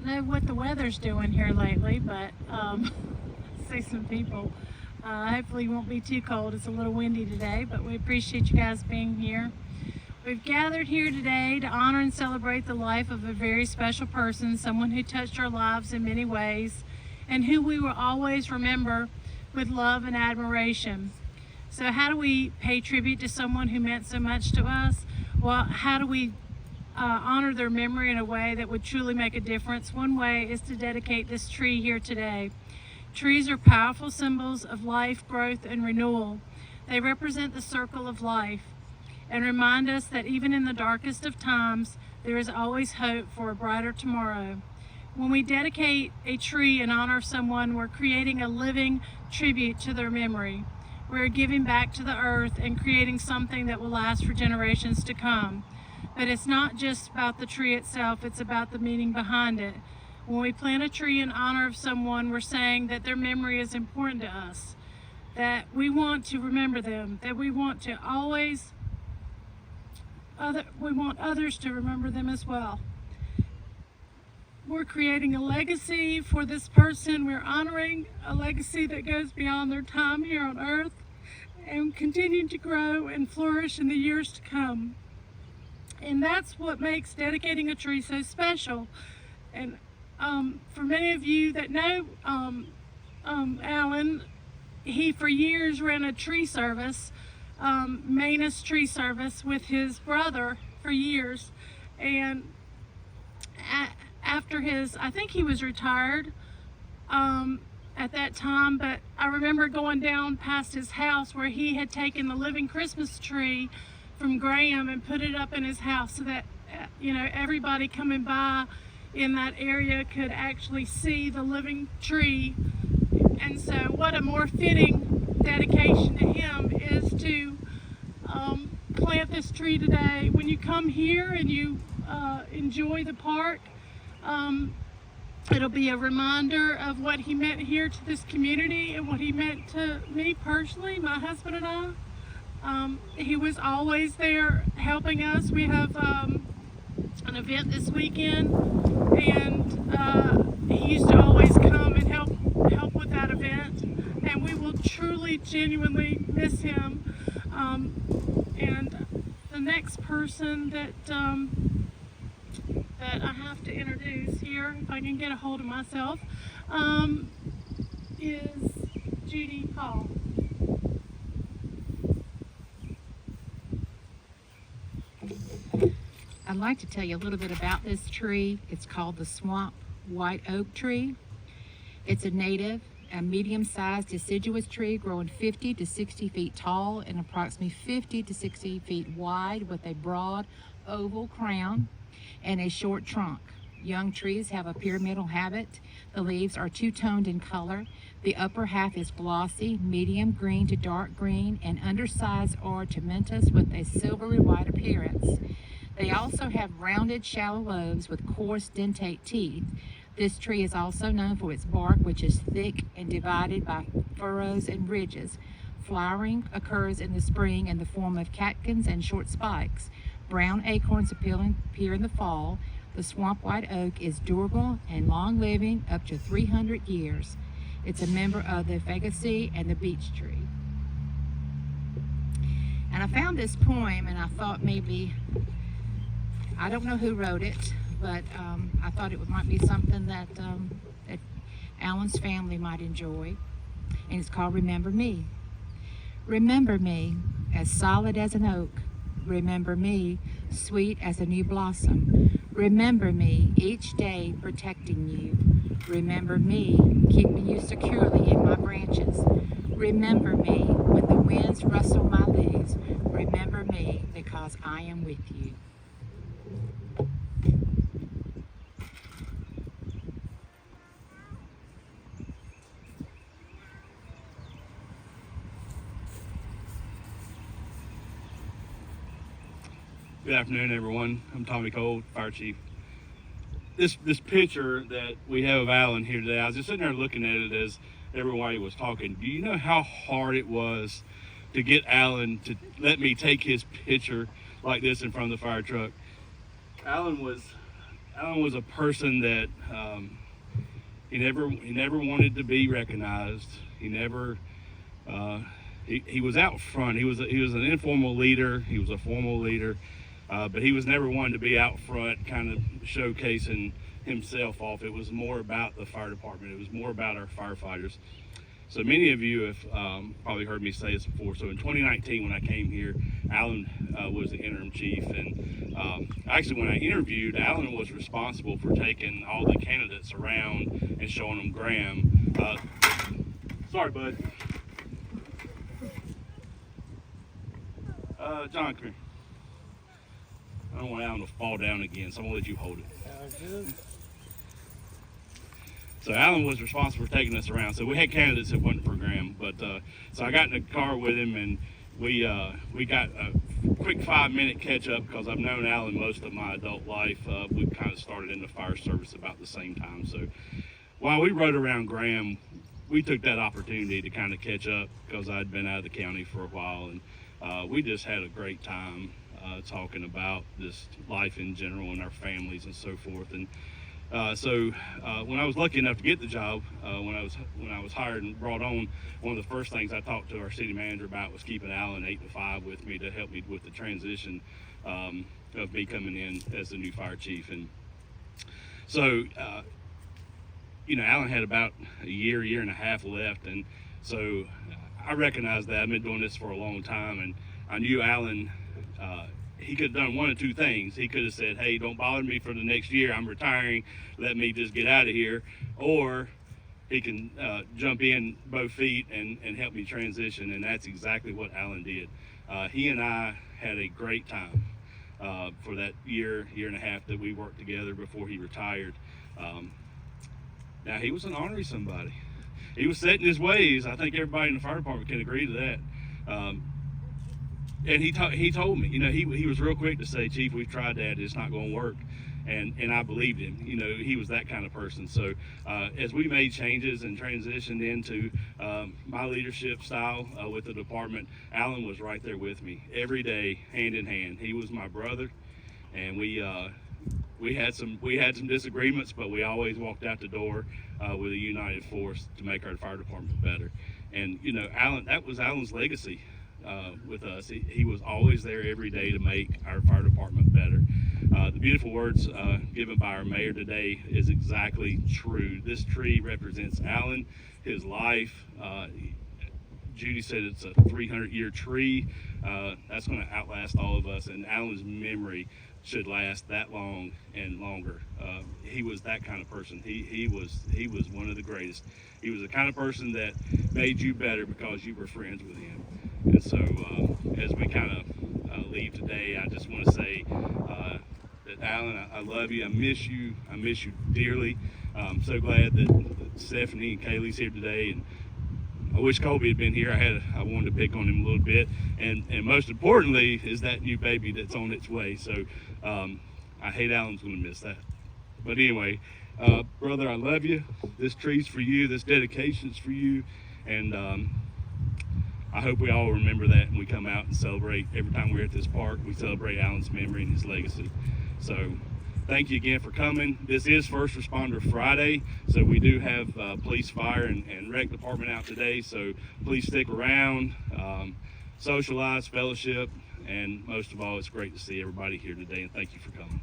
don't know what the weather's doing here lately, but see some people. Hopefully it won't be too cold. It's a little windy today, but we appreciate you guys being here. We've gathered here today to honor and celebrate the life of a very special person, someone who touched our lives in many ways, and who we will always remember with love and admiration. So how do we pay tribute to someone who meant so much to us? Well, how do we honor their memory in a way that would truly make a difference? One way is to dedicate this tree here today. Trees are powerful symbols of life, growth, and renewal. They represent the circle of life and remind us that even in the darkest of times, there is always hope for a brighter tomorrow. When we dedicate a tree in honor of someone, we're creating a living tribute to their memory. We're giving back to the earth and creating something that will last for generations to come. But it's not just about the tree itself, it's about the meaning behind it. When we plant a tree in honor of someone, we're saying that their memory is important to us, that we want to remember them, that we want to always we want others to remember them as well. We're creating a legacy for this person. We're honoring a legacy that goes beyond their time here on earth and continue to grow and flourish in the years to come. And that's what makes dedicating a tree so special. And for many of you that know Alan, he for years ran a tree service, Manus Tree Service, with his brother for years. And after his, I think he was retired at that time, but I remember going down past his house where he had taken the living Christmas tree from Graham and put it up in his house so that everybody coming by in that area could actually see the living tree. And so what a more fitting dedication to him is to plant this tree today. When you come here and you enjoy the park, it'll be a reminder of what he meant here to this community and what he meant to me personally, my husband and I. He was always there helping us. We have an event this weekend, and he used to always come and help with that event, and we will truly, genuinely miss him. And the next person that I have to introduce here, if I can get a hold of myself, is Judy Hall. I'd like to tell you a little bit about this tree. It's called the swamp white oak tree. It's a native, a medium-sized deciduous tree growing 50 to 60 feet tall and approximately 50 to 60 feet wide with a broad oval crown and a short trunk. Young trees have a pyramidal habit. The leaves are two-toned in color. The upper half is glossy, medium green to dark green, and undersized or tomentous with a silvery white appearance. They also have rounded, shallow lobes with coarse dentate teeth. This tree is also known for its bark, which is thick and divided by furrows and ridges. Flowering occurs in the spring in the form of catkins and short spikes. Brown acorns appear in the fall. The swamp white oak is durable and long-living, up to 300 years. It's a member of the Fabaceae and the beech tree. And I found this poem, and I thought maybe, I don't know who wrote it, but I thought it might be something that Alan's family might enjoy. And it's called Remember Me. Remember me, as solid as an oak. Remember me, sweet as a new blossom. Remember me, each day protecting you. Remember me, keeping you securely in my branches. Remember me, when the winds rustle my leaves. Remember me, because I am with you. Good afternoon, everyone. I'm Tommy Cole, Fire Chief. This picture that we have of Alan here today, I was just sitting there looking at it as everybody was talking. Do you know how hard it was to get Alan to let me take his picture like this in front of the fire truck? Alan was Alan was a person that he never wanted to be recognized. He never he was out front. He was an informal leader. He was a formal leader, but he was never one to be out front, kind of showcasing himself off. It was more about the fire department. It was more about our firefighters. So many of you have probably heard me say this before. So in 2019, when I came here, Alan was the interim chief, and actually when I interviewed, Alan was responsible for taking all the candidates around and showing them Graham. Sorry, bud. John, come here. I don't want Alan to fall down again, so I'm gonna let you hold it. So Alan was responsible for taking us around. So we had candidates that wasn't for Graham, but so I got in the car with him, and we got a quick 5-minute catch up because I've known Alan most of my adult life. We kind of started in the fire service about the same time. So while we rode around Graham, we took that opportunity to kind of catch up because I'd been out of the county for a while, and we just had a great time talking about just life in general and our families and so forth. And so when I was lucky enough to get the job, when I was hired and brought on, one of the first things I talked to our city manager about was keeping Alan 8 to 5 with me to help me with the transition of me coming in as the new fire chief. And so Alan had about a year and a half left, and so I recognized that. I've been doing this for a long time, and I knew Alan. He could have done one of two things. He could have said, hey, don't bother me for the next year. I'm retiring. Let me just get out of here. Or he can jump in both feet and help me transition. And that's exactly what Alan did. He and I had a great time for that year and a half that we worked together before he retired. Now, he was an ornery somebody. He was set in his ways. I think everybody in the fire department can agree to that. And he told me, he was real quick to say, Chief, we've tried that, it's not going to work. And I believed him. He was that kind of person. So as we made changes and transitioned into my leadership style with the department, Alan was right there with me every day, hand in hand. He was my brother, and we had some disagreements, but we always walked out the door with a united force to make our fire department better. And Alan, that was Alan's legacy. With us. He was always there every day to make our fire department better. The beautiful words given by our mayor today is exactly true. This tree represents Alan, his life. Judy said it's a 300-year tree. That's going to outlast all of us, and Alan's memory should last that long and longer. He was that kind of person. He was one of the greatest. He was the kind of person that made you better because you were friends with him. And so as we kind of leave today, I just want to say that Alan, I love you. I miss you. I miss you dearly. I'm so glad that Stephanie and Kaylee's here today, and I wish Colby had been here. I wanted to pick on him a little bit, and most importantly is that new baby that's on its way. So I hate Alan's going to miss that. But anyway, brother, I love you. This tree's for you. This dedication's for you, and I hope we all remember that and we come out and celebrate. Every time we're at this park, we celebrate Alan's memory and his legacy. So thank you again for coming. This is First Responder Friday, so we do have police, fire, and rec department out today. So please stick around, socialize, fellowship, and most of all, it's great to see everybody here today, and thank you for coming.